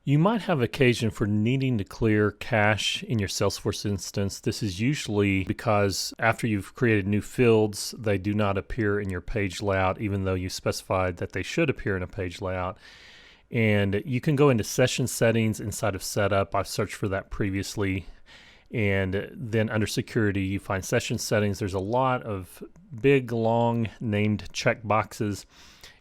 You might have occasion for needing to clear cache in your Salesforce instance. This is usually because after you've created new fields, they do not appear in your page layout, even though you specified that they should appear in a page layout. And you can go into session settings inside of setup. I've searched for that previously. And then under security, you find session settings. There's a lot of big, long named checkboxes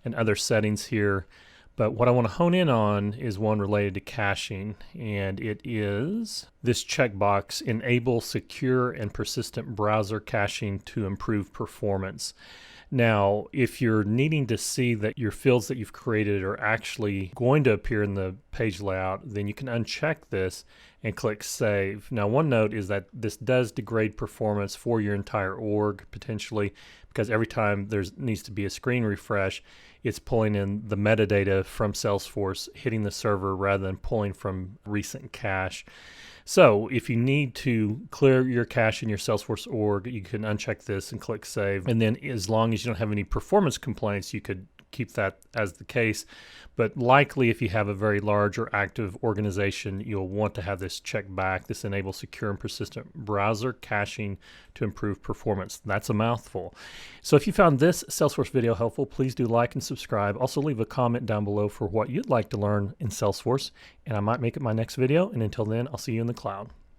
and other settings here. But what I want to hone in on is one related to caching, and it is this checkbox: enable secure and persistent browser caching to improve performance. Now, if you're needing to see that your fields that you've created are actually going to appear in the page layout, then you can uncheck this and click Save. Now, one note is that this does degrade performance for your entire org potentially, because every time there needs to be a screen refresh, it's pulling in the metadata from Salesforce, hitting the server rather than pulling from recent cache. So if you need to clear your cache in your Salesforce org, you can uncheck this and click Save. And then as long as you don't have any performance complaints, you could keep that as the case. But likely if you have a very large or active organization, you'll want to have this checked back. This enables secure and persistent browser caching to improve performance. That's a mouthful. So if you found this Salesforce video helpful, please do like and subscribe. Also leave a comment down below for what you'd like to learn in Salesforce, and I might make it my next video. And until then, I'll see you in the cloud.